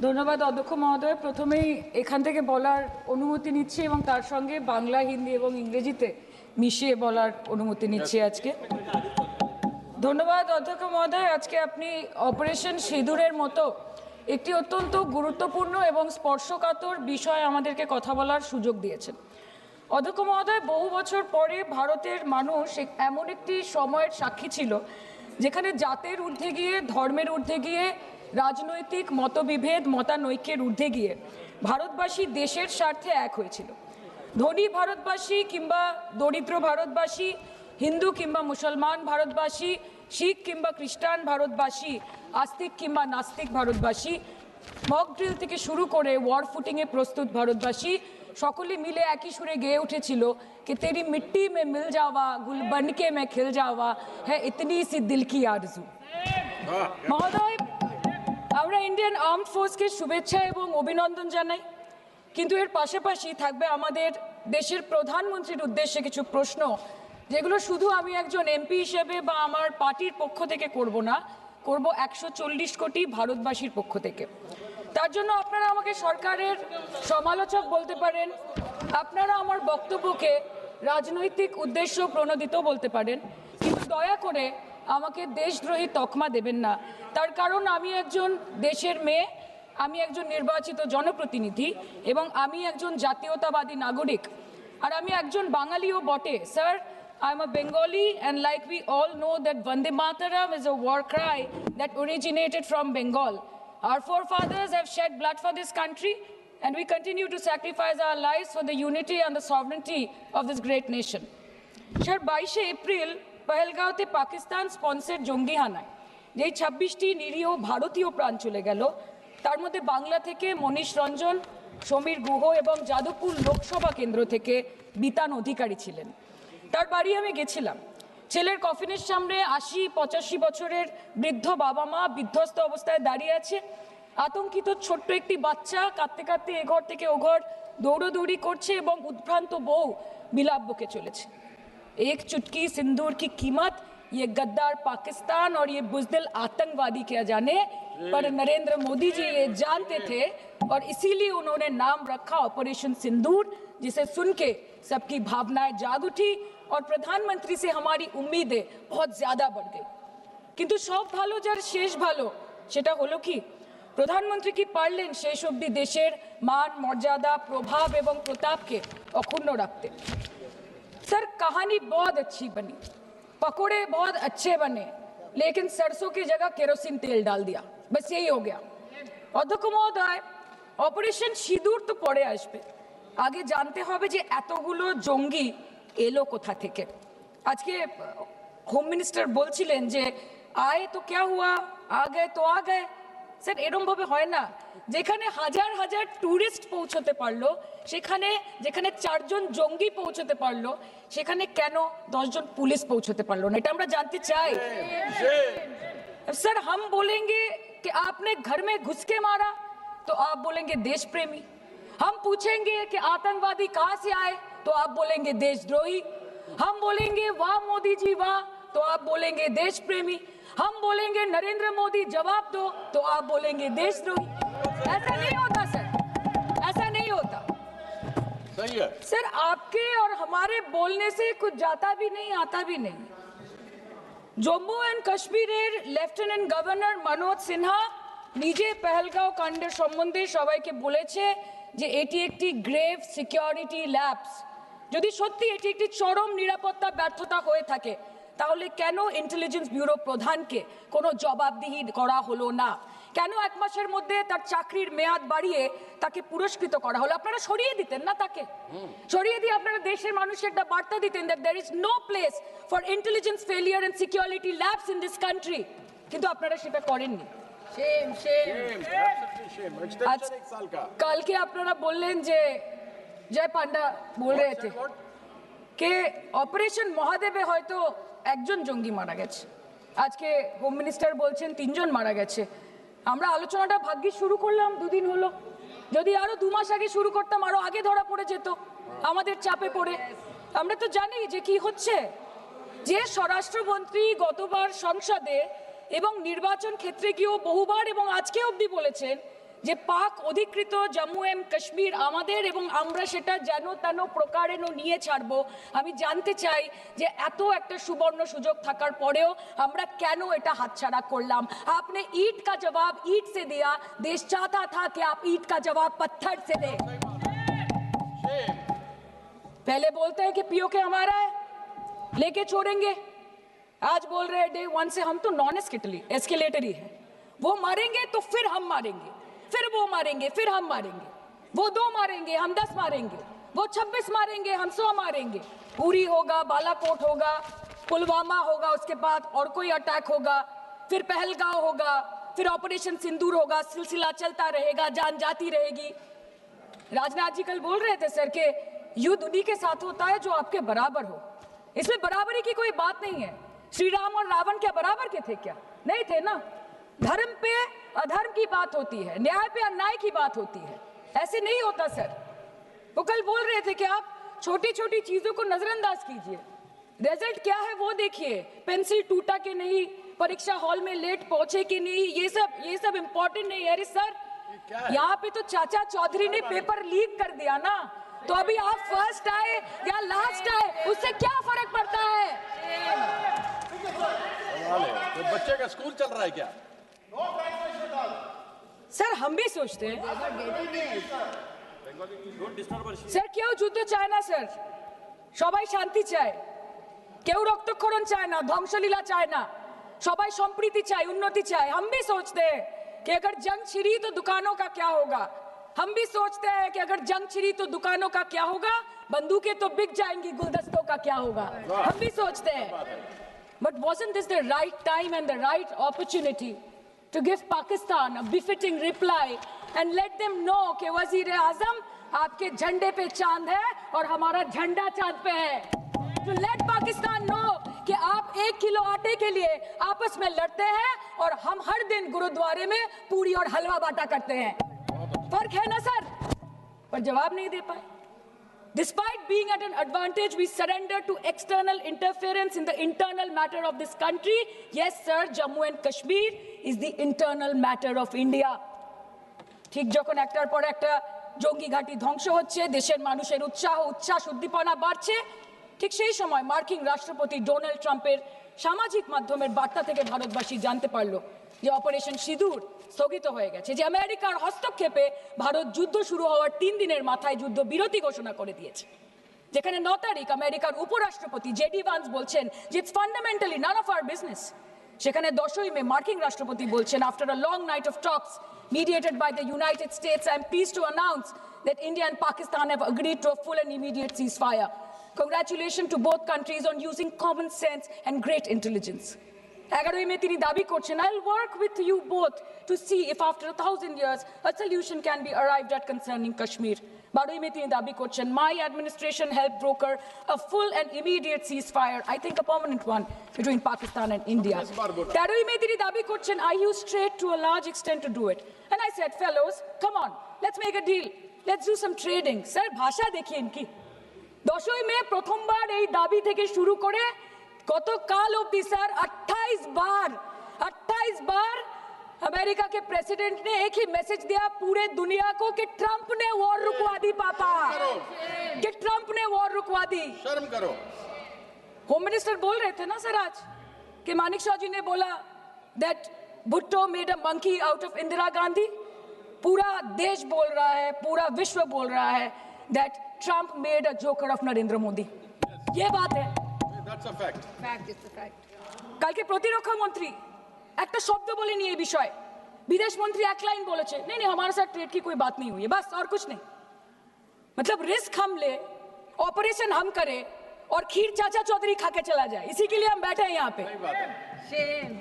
ধন্যবাদ অধ্যক্ষ মহোদয়। প্রথমেই এখান থেকে বলার অনুমতি নিচ্ছি এবং তার সঙ্গে বাংলা, হিন্দি এবং ইংরেজিতে মিশিয়ে বলার অনুমতি নিচ্ছি আজকে। ধন্যবাদ অধ্যক্ষ মহোদয়। আজকে আপনি অপারেশন সিঁদুরের মতো একটি অত্যন্ত গুরুত্বপূর্ণ এবং স্পর্শকাতর বিষয় আমাদেরকে কথা বলার সুযোগ দিয়েছেন। অধ্যক্ষ মহোদয়, বহু বছর পরে ভারতের মানুষ এমন একটি সময়ের সাক্ষী ছিল যেখানে জাতের ঊর্ধ্বে গিয়ে, ধর্মের ঊর্ধ্বে গিয়ে, রাজনৈতিক মতবিভেদ, মতানৈক্যের ঊর্ধ্বে গিয়ে ভারতবাসী দেশের স্বার্থে এক হয়েছিল। ধনী ভারতবাসী কিংবা দরিদ্র ভারতবাসী, হিন্দু কিংবা মুসলমান ভারতবাসী, শিখ কিংবা খ্রিস্টান ভারতবাসী, আস্তিক কিংবা নাস্তিক ভারতবাসী, মক ড্রিল থেকে শুরু করে ওয়ার ফুটিংয়ে প্রস্তুত ভারতবাসী সকলে মিলে একই সুরে গেয়ে উঠেছিল कि तेरी मिट्टी में मिल जावा गुल बनके मैं खिल जावा है इतनी सी दिल की आरजू। মহোদয়, আমরা ইন্ডিয়ান আর্মড ফোর্সকে শুভেচ্ছা এবং অভিনন্দন জানাই, কিন্তু এর পাশাপাশি থাকবে আমাদের দেশের প্রধানমন্ত্রীর উদ্দেশ্যে কিছু প্রশ্ন, যেগুলো শুধু আমি একজন এমপি হিসেবে বা আমার পার্টির পক্ষ থেকে করব না, করব 140 কোটি ভারতবাসীর পক্ষ থেকে। তার জন্য আপনারা আমাকে সরকারের সমালোচক বলতে পারেন, আপনারা আমার বক্তব্যকে রাজনৈতিক উদ্দেশ্য প্রণোদিত বলতে পারেন, কিন্তু দয়া করে আমাকে দেশদ্রোহী তকমা দেবেন না। তার কারণ আমি একজন দেশের মেয়ে, আমি একজন নির্বাচিত জনপ্রতিনিধি এবং আমি একজন জাতীয়তাবাদী নাগরিক, আর আমি একজন বাঙালিও বটে। Sir, I'm a Bengali, and like we all know that Vande Mataram is a war cry that originated from Bengal. Our forefathers have shed blood for this country, and we continue to sacrifice our lives for the unity and the sovereignty of this great nation. Sir, 22 April পহেলগাঁওতে Pakistan sponsored জঙ্গি হানায় যেই 26টি নিরীহ ভারতীয় প্রাণ চলে গেল, তার মধ্যে বাংলা থেকে মনীষ রঞ্জন, সমীর গুহ এবং যাদবপুর লোকসভা কেন্দ্র থেকে বিতান অধিকারী ছিলেন। তার বাড়ি আমি গেছিলাম। ছেলের কফিনের সামনে 80-85 বছরের বৃদ্ধ বাবা মা বিধ্বস্ত অবস্থায় দাঁড়িয়ে আছে। আতঙ্কিত ছোট্ট একটি বাচ্চা কাঁদতে কাঁদতে এ ঘর থেকে ও ঘর দৌড়োদৌড়ি করছে এবং উদ্ভ্রান্ত বউ বিলাপ বকে চলেছে। एक चुटकी सिंदूर की कीमत ये गद्दार पाकिस्तान और ये बुज़दिल आतंकवादी क्या जाने, पर नरेंद्र मोदी जी ये जानते थे और इसीलिए उन्होंने नाम रखा ऑपरेशन सिंदूर, जिसे सुन के सबकी भावनाएं जाग उठी और प्रधानमंत्री से हमारी उम्मीदें बहुत ज़्यादा बढ़ गई। किंतु सब भालो जार शेष भालो, सेटा हलो कि प्रधानमंत्री की पारलेन शेष अब्दि देशेर मान मर्यादा प्रभाव एवं प्रताप के अक्षुण्ण रखते। सर, कहानी बहुत अच्छी बनी, पकोड़े बहुत अच्छे बने, लेकिन सरसों की जगह केरोसिन तेल डाल दिया, बस यही हो गया। अध्यक्ष महोदय, অপারেশন সিঁদুর তো পরে আসবে, আগে জানতে হবে যে এতগুলো জঙ্গি এলো কোথা থেকে। আজকে হোম মিনিস্টার বলছিলেন যে আয়ে তো ক্যা হুয়া, আ গয়ে তো আ গয়ে। স্যার, এরম ভাবে হয় না। যেখানে হাজার হাজার টুরিস্ট পৌঁছতে পারলো, সেখানে যেখানে 4 জন জঙ্গি পৌঁছতে পারলো, সেখানে কেন 10 জন পুলিশ পৌঁছতে পারলো না? এটা আমরা জানতে চাই। सर, हम बोलेंगे कि आपने घर में घुस के मारा तो आप बोलेंगे देश प्रेमी। हम पूछेंगे कि आतंकवादी कहां से आए तो आप बोलेंगे देशद्रोही। हम बोलेंगे वाह मोदी जी वाह तो आप बोलेंगे देश प्रेमी। हम बोलेंगे नरेंद्र मोदी जवाब दो तो आप बोलेंगे देशद्रोही। ऐसा नहीं होता सर, ऐसा नहीं होता। सही है सर, आपके और हमारे बोलने से कुछ जाता भी नहीं आता भी नहीं। জম্মু অ্যান্ড কাশ্মীরের লেফটেন্যান্ট গভর্নর মনোজ সিনহা নিজে পেহেলগাঁও কাণ্ডের সম্বন্ধে সবাইকে বলেছে যে এটি একটি গ্রেভ সিকিউরিটি ল্যাপস। যদি সত্যি এটি একটি চরম নিরাপত্তা ব্যর্থতা হয়ে থাকে, তাহলে কেন ইন্টেলিজেন্স ব্যুরো প্রধানকে কোনো জবাবদিহি করা হলো না? কেন 1 মাসের মধ্যে তার চাকরির মেয়াদ বাড়িয়ে তাকে পুরস্কৃত করা হলো? আপনারা সরিয়ে দিতেন না তাকে? সরিয়ে দিয়ে আপনারা দেশের মানুষকে একটা বার্তা দিতেন that there is no place for intelligence failure and security labs in this country, কিন্তু আপনারা সেটা করেননি। shame आज extension 1 साल का कल के আপনারা বললেন যে জয় পান্ডা বল रहे थे कि অপারেশন মহাদেবে হয়তো একজন জঙ্গি মারা গেছে, আজকে হোম মিনিস্টার বলছেন 3 জন মারা গেছে। আমরা আলোচনাটা ভাগ্যে শুরু করলাম 2 দিন হলো, যদি আরো 2 মাস আগে শুরু করতাম আরো আগে ধরা পড়ে যেত আমাদের চাপে পড়ে। আমরা তো জানি যে কি হচ্ছে। যে স্বরাষ্ট্রমন্ত্রী গতবার সংসদে এবং নির্বাচন ক্ষেত্রে গিয়েও বহুবার এবং আজকে অবধি বলেছেন যে পাক অধিকৃত জম্মু এন্ড কাশ্মীর আমাদের এবং আমরা সেটা যেন তেন প্রকারে নিয়ে ছাড়বো। আমি জানতে চাই যে এত একটা সুবর্ণ সুযোগ থাকার পরেও আমরা কেন এটা হাতছাড়া করলাম। आपने ईंट का जवाब ईंट से दिया, देश चाहता था कि आप ईंट का जवाब पत्थर से दें। पहले बोलते हैं कि पीओके हमारा है, लेके छोड़ेंगे, आज बोल रहे हैं डे 1 से हम तो नॉन एस्केलेटरी है, वो मारेंगे तो फिर हम मारेंगे, फिर वो मारेंगे, फिर हम मारेंगे, वो 2 मारेंगे हम 10 मारेंगे, वो 26 मारेंगे हम 100 मारेंगे। उरी होगा, बालाकोट होगा, पुलवामा होगा, उसके बाद और कोई अटैक होगा, फिर पहलगांव होगा, फिर ऑपरेशन सिंदूर होगा, सिलसिला चलता रहेगा, जान जाती रहेगी। राजनाथ जी कल बोल रहे थे सर के युद्ध उन्हीं के साथ होता है जो आपके बराबर हो। इसमें बराबरी की कोई बात नहीं है। श्री राम और रावण क्या बराबर के थे क्या? नहीं थे ना। धर्म पे अधर्म की बात होती है, न्याय पे अन्याय की बात होती है, ऐसे नहीं होता सर। वो कल बोल रहे थे कि आप छोटी छोटी चीजों को नजरअंदाज कीजिए, रिजल्ट क्या है वो देखिए, पेंसिल टूटा कि नहीं, परीक्षा हॉल में लेट पहुंचे कि नहीं, ये सब इंपॉर्टेंट नहीं है। अरे सर यहाँ पे तो चाचा चौधरी ने पेपर लीक कर दिया ना, तो अभी आप फर्स्ट आए या लास्ट आए उससे क्या फर्क पड़ता है? तो बच्चे का स्कूल चल रहा है क्या? सर हम भी सोचते हैं স্যার কেউ যুদ্ধ চায় না স্যার, সবাই শান্তি চায়, কেউ রক্তক্ষরণ চায় না, ধ্বংসলীলা চায় না, সবাই সম্প্रीति চায়, उन्नति चाहे। हम भी सोचते हैं कि अगर जंग छिड़ी तो दुकानों का क्या होगा, हम भी सोचते हैं कि अगर जंग छिड़ी तो दुकानों का क्या होगा, बंदूकें तो बिक जाएंगी, गुलदस्तों का क्या होगा, हम भी सोचते हैं। But wasn't this the right time and the right opportunity to give Pakistan a befitting reply and let them know कि वज़ीर-ए-आज़म आपके झंडे पे चांद है और हमारा झंडा चांद पे है। To let Pakistan know कि आप 1 किलो आटे के लिए आपस में लड़ते हैं और हम हर दिन गुरुद्वारे में पूरी और हलवा बांटा करते हैं। फर्क है ना सर? पर जवाब नहीं दे पाए। Despite being at an advantage, we surrender to external interference in the internal matter of this country. Yes, sir, Jammu and Kashmir is the internal matter of India. ঠিক যখন একটার পর একটা জঙ্গি ঘাঁটি ধ্বংস হচ্ছে, দেশের মানুষের উচ্ছ্বাস উদ্দীপনা বাড়ছে, ঠিক সেই সময় মার্কিন রাষ্ট্রপতি ডোনাল্ড ট্রাম্পের সামাজিক মাধ্যমের বার্তা থেকে ভারতবাসী জানতে পারলো যে অপারেশন সিঁদুর স্থগিত হয়ে গেছে, যে আমেরিকার হস্তক্ষেপে ভারত যুদ্ধ শুরু হওয়ার 3 দিনের মাথায় যুদ্ধ বিরতি ঘোষণা করে দিয়েছে, যেখানে 9 তারিখ আমেরিকার উপরাষ্ট্রপতি জেডি ভান্স বলছেন যে it's fundamentally none of our business, সেখানে 10ই মে মার্কিন রাষ্ট্রপতি বলছেন after a long night of talks mediated by the United States, I am pleased to announce that India and Pakistan have agreed to a full and immediate ceasefire. Congratulations to both countries on using common sense and great intelligence. 11ই মে তিনি দাবি করছেন, I'll work with you both to see if after 1000 years a solution can be arrived at concerning Kashmir. 12ই মে তিনি দাবি করছেন, my administration helped broker a full and immediate ceasefire, I think a permanent one, between Pakistan and India. 13ই মে তিনি দাবি করছেন, I used trade to a large extent to do it. And I said, fellows, come on, let's make a deal. Let's do some trading. Sir, ভাষা দেখি ইনকি। 10ই মে প্রথমবার এই দাবি থেকে শুরু করে গতকাল অবধি স্যার 28 बार अमेरिका के प्रेसिडेंट ने एक ही मैसेज दिया पूरे दुनिया को कि ट्रंप ने वॉर रुकवा दी पापा, कि ट्रंप ने वॉर रुकवा दी। शर्म करो। होम मिनिस्टर बोल रहे थे ना सर आज कि मानिक शाह जी ने बोला that Bhutto made a monkey out of Indira Gandhi. पूरा देश बोल रहा है, पूरा विश्व बोल रहा है that Trump made a joker of Narendra Modi. ये बात है, That's a fact. Fact is the fact. কালকে প্রতিরক্ষা মন্ত্রী একটা শব্দ বলেনি এই বিষয়ে, विदेश मंत्री एक लाइन बोले नहीं नहीं हमारे साथ ट्रेड की कोई बात नहीं हुई है, बस और कुछ नहीं। मतलब रिस्क हम ले, ऑपरेशन हम करें और खीर चाचा चौधरी खा के चला जाए, इसी के लिए हम बैठे हैं यहाँ पे। Shame.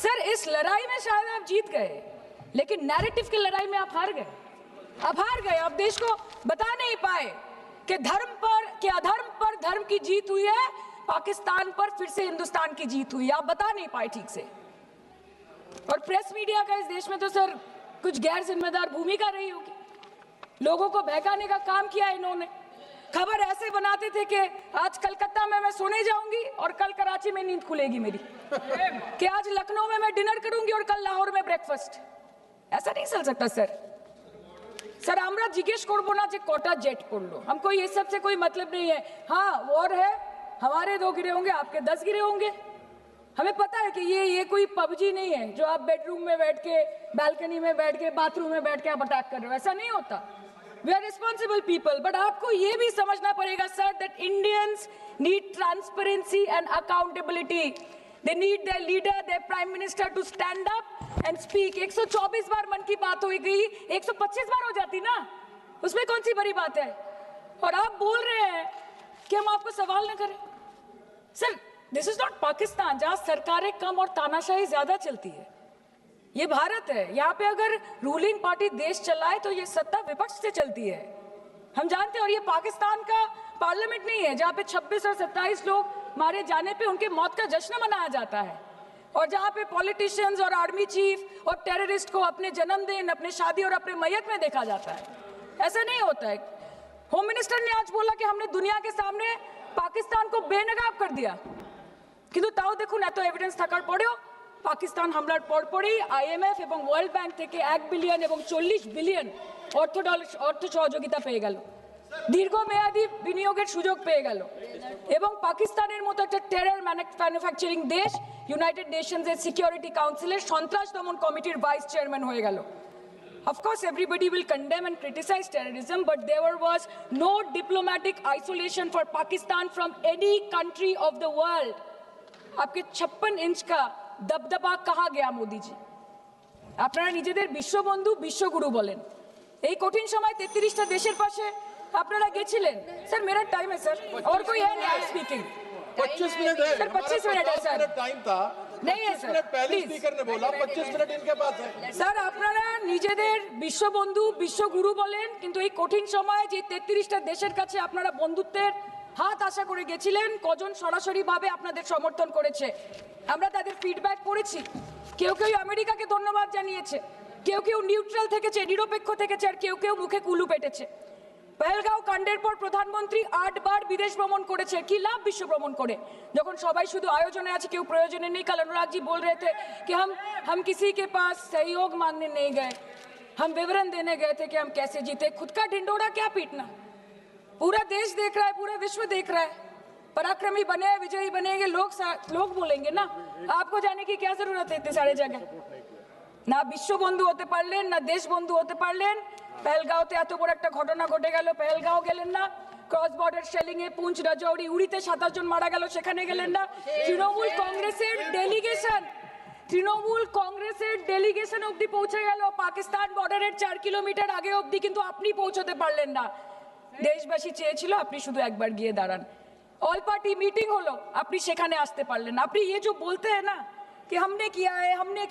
सर इस लड़ाई में शायद आप जीत गए, लेकिन नैरेटिव की लड़ाई में आप हार गए। आप हार गए, आप देश को बता नहीं पाए कि धर्म पर कि अधर्म पर धर्म की जीत हुई है, पाकिस्तान पर फिर से हिंदुस्तान की जीत हुई है, आप बता नहीं पाए ठीक से। और प्रेस मीडिया का इस देश में तो सर कुछ गैर जिम्मेदार भूमिका रही होगी, लोगों को बहकाने का काम किया इन्होंने। खबर ऐसे बनाते थे कि आज कलकत्ता में मैं सोने जाऊंगी और कल कराची में नींद खुलेगी मेरी, कि आज लखनऊ में मैं डिनर करूंगी और कल लाहौर में ब्रेकफास्ट। ऐसा नहीं चल सकता सर, सर আমরা জিজ্ঞেস করব না যে কটা জেট করলো हमको ये सब से कोई मतलब नहीं है हाँ वॉर है हमारे 2 गिरे होंगे आपके 10 गिरे होंगे हमें पता है कि ये कोई पबजी नहीं है जो आप बेडरूम में बैठ के बालकनी में बैठ के बाथरूम में बैठ के आप अटैक कर रहे हो ऐसा नहीं होता we are responsible people but आपको ये भी समझना पड़ेगा sir that Indians need transparency and accountability they need their leader their prime minister to stand up and speak 124 बार मन की बात हो गई 125 बार हो जाती ना उसमें कौन सी बड़ी बात है और आप बोल रहे हैं कि हम आपको सवाल न करें sir this is not Pakistan जहां सरकारें कम और तानाशाही ज्यादा चलती है ये भारत है यहाँ पे अगर रूलिंग पार्टी देश चलाए तो ये सत्ता विपक्ष से चलती है हम जानते हैं और ये पाकिस्तान का पार्लियामेंट नहीं है जहाँ पे 26 और 27 लोग मारे जाने पे उनके मौत का जश्न मनाया जाता है और जहाँ पे पॉलिटिशियंस और आर्मी चीफ और टेररिस्ट को अपने जन्मदिन अपने शादी और अपने मैयत में देखा जाता है ऐसा नहीं होता है होम मिनिस्टर ने आज बोला कि हमने दुनिया के सामने पाकिस्तान को बेनकाब कर दिया কিন্তু তাও দেখুন এত এভিডেন্স থাকার পরেও পাকিস্তান হামলার পরপরই আইএমএফ এবং ওয়ার্ল্ড ব্যাংক থেকে 1 বিলিয়ন এবং 40 বিলিয়ন অর্থ সহযোগিতা পেয়ে গেল দীর্ঘমেয়াদী বিনিয়োগের সুযোগ পেয়ে গেল এবং পাকিস্তানের মতো একটা টেরর ম্যানুফ্যাকচারিং দেশ ইউনাইটেড নেশনসের সিকিউরিটি কাউন্সিলের সন্ত্রাস দমন কমিটির ভাইস চেয়ারম্যান হয়ে গেল Of course, everybody will condemn and criticize terrorism, but there was no diplomatic isolation for Pakistan from any country of the world. आपके 56 इंच का दबदबा कहाँ गया मोदी जी আপনারা নিজেদের বিশ্ববন্ধু বিশ্বগুরু বলেন এই কঠিন সময় 33টা দেশের পাশে আপনারা গেছিলেন স্যার मेरा टाइम है सर और कोई है नहीं स्पीकिंग 25 मिनट है सर 25 मिनट है सर टाइम था नहीं है सर पहले स्पीकर ने बोला 25 मिनट इनके पास है স্যার আপনারা নিজেদের বিশ্ববন্ধু বিশ্বগুরু বলেন কিন্তু এই কঠিন সময়ে যে 33টা দেশের কাছে আপনারা বন্ধুত্বের হাত আশা করে গেছিলেন কজন সরাসরি ভাবে আপনাদের সমর্থন করেছে আমরা তাদের ফিডব্যাক করেছি কেউ কেউ আমেরিকাকে ধন্যবাদ জানিয়েছে কেউ কেউ নিউট্রাল থেকেছে নিরপেক্ষ থেকেছে আর কেউ কেউ মুখে কুলু পেটেছে পহেলগাঁও কাণ্ডের পর প্রধানমন্ত্রী 8 বার বিদেশ ভ্রমণ করেছে কি লাভ বিশ্ব ভ্রমণ করে যখন সবাই শুধু আয়োজনে আছে কেউ প্রয়োজনে নেই কাল अनुराग जी बोल रहे थे कि हम किसी के पास सहयोग मांगने नहीं गए हम विवरण देने गए थे कि हम कैसे जीते खुद का ढिंडोरा क्या पीटना पूरा देश देख रहा है पूरा विश्व देख रहा है पराक्रमी बने विजयी बनेंगे लोग बोलेंगे ना आपको जाने की क्या जरूरत है इतने सारे जगह ना विश्व बंधु होते पारलेन ना देश बंधु होते पारलेन पहलगाঁওতে এত বড় একটা ঘটনা ঘটে গেল পহলগাঁও গেলেন না ক্রস বর্ডার শেলিং এ পুঞ্চ রাজৌরি উড়িতে 27 জন মারা গেল সেখানে গেলেন না তৃণমূল কংগ্রেসের ডেলিগেশন অবধি পৌঁছে গেল পাকিস্তান বর্ডারের 4 কিলোমিটার আগে অবধি কিন্তু আপনি পৌঁছতে পারলেন না দেশবাসী চেয়েছিল আপনি শুধু একবার গিয়ে দাঁড়ান ऑल पार्टी मीटिंग হলো আপনি সেখানে আসতে পারলেন না আপনি ये जो बोलते हैं ना कि हमने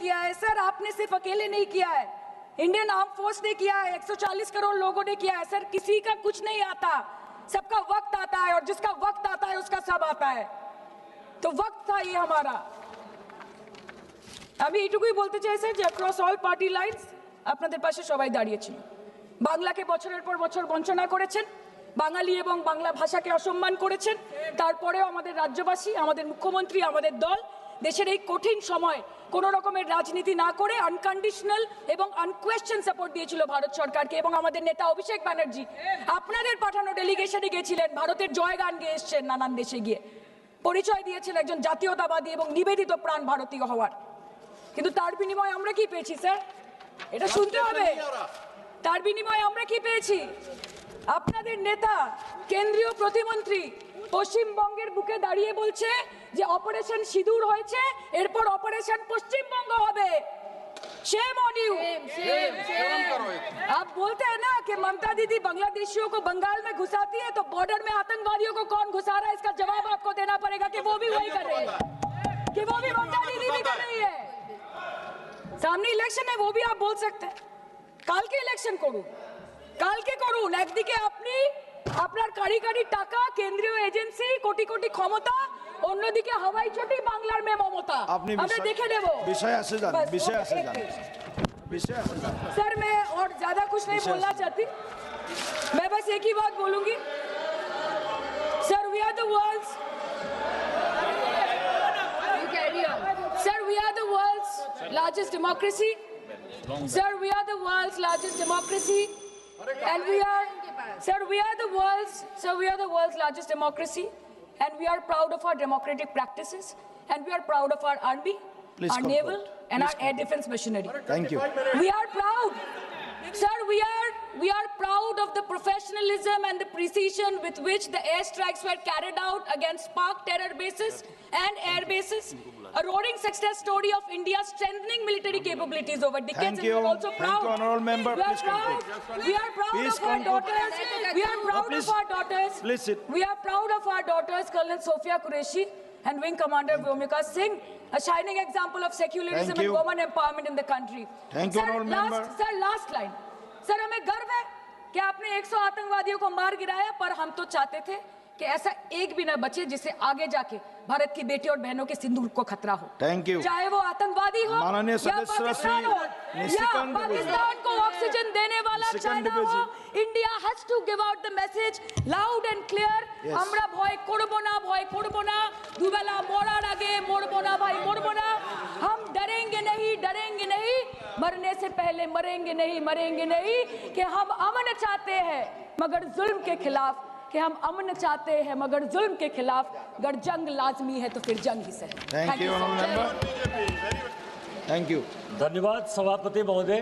किया है सर आपने सिर्फ अकेले नहीं किया है इंडियन आर्म फोर्स ने किया है 140 करोड़ लोगों ने किया है सर किसी का कुछ नहीं आता सबका वक्त आता है और जिसका वक्त आता है उसका सब आता है तो वक्त था ये हमारा আমি এইটুকুই বলতে চাই স্যার যে অ্যাক্রস অল পার্টি লাইনস আপনাদের পাশে সবাই দাঁড়িয়েছিল বাংলাকে বছরের পর বছর বঞ্চনা করেছেন বাঙালি এবং বাংলা ভাষাকে অসম্মান করেছেন তারপরেও আমাদের রাজ্যবাসী আমাদের মুখ্যমন্ত্রী আমাদের দল দেশের এই কঠিন সময় কোনো রকমের রাজনীতি না করে আনকন্ডিশনাল এবং আনকোয়েশ্চন সাপোর্ট দিয়েছিল ভারত সরকারকে এবং আমাদের নেতা অভিষেক ব্যানার্জি আপনাদের পাঠানো ডেলিগেশনে গিয়েছিলেন ভারতের জয়গান গেয়ে এসছেন নানান দেশে গিয়ে পরিচয় দিয়েছেন একজন জাতীয়তাবাদী এবং নিবেদিত প্রাণ ভারতীয় হওয়ার কিন্তু তার বিনিময়ে আমরা কি পেয়েছি স্যার এটা শুনতে হবে তার বিনিময়ে আমরা কি পেয়েছি আপনাদের নেতা কেন্দ্রীয় প্রতিমন্ত্রী পশ্চিমবঙ্গের বুকে দাঁড়িয়ে বলছে যে অপারেশন সিঁদুর হয়েছে এরপর অপারেশন পশ্চিমবঙ্গ হবে शेम ऑन यू आप बोलते हैं ना कि ममता दीदी बांग्लादेशियों को बंगाल में घुसाती है तो बॉर्डर में आतंकवादियों को कौन घुसा रहा है इसका जवाब आपको देना पड़ेगा कि वो भी वही कर रहे हैं कि वो भी ममता दीदी भी कर रही है सामने इलेक्शन है वो भी आप बोल सकते हैं কালকে ইলেকশন করুন কালকে করুন একদিকে আপনি আপনার কারি কারি টাকা কেন্দ্রীয় এজেন্সি কোটি কোটি ক্ষমতা অন্যদিকে হাওয়াই চটি বাংলার মে মমতা আমরা দেখে নেব বিষয় আসে যান सर मैं और ज्यादा कुछ नहीं बोलना चाहती मैं बस एक ही बात बोलूंगी sir we are the world's sir we are the world's largest democracy Sir, we are the world's largest democracy. and we are, sir, we are the world's largest democracy, and we are proud of our democratic practices, and we are proud of our army, Please our conclude. naval, and our air defense machinery. Thank you. We are proud. Sir, we are proud of the professionalism and the precision with which the airstrikes were carried out against Pak terror bases and air bases. A roaring success story of India's strengthening military capabilities over decades. Thank And we are you. also Thank proud. you, honourable member. We are Please proud. conclude. We are proud Please of our conclude. daughters. We are proud please. of our daughters. Please sit. We are proud of our daughters, Colonel Sophia Qureshi and Wing Commander Vyomika Singh, a shining example of secularism Thank and you. women empowerment in the country. Thank you, honourable member. Last line sir, हमें गर्व है कि आपने 100 आतंकवादियों को मार गिराया, पर हम तो चाहते थे कि ऐसा एक भी ना बचे जिससे आगे जाके भारत की बेटी और बहनों के सिंदूर को खतरा हो। Thank you. चाहे वो आतंकवादी हो माननीय या सदस्य पाकिस्तान हो या निशिकांत पाकिस्तान को ऑक्सीजन देने वाला निशिकांत चाइना हो, जी। India has to give out the message loud and clear. Yes. আমরা ভয় করব না, দুবেলা মরার আগে মরবো না ভাই, মরবো না। हम डरेंगे नहीं, मरने से पहले मरेंगे नहीं, कि हम अमन चाहते हैं मगर जुल्म के खिलाफ, कि हम अमन चाहते हैं मगर जुल्म के खिलाफ, अगर जंग लाजमी है तो फिर जंग ही सही। Thank you, honourable member. Thank you. धन्यवाद सभापति महोदय।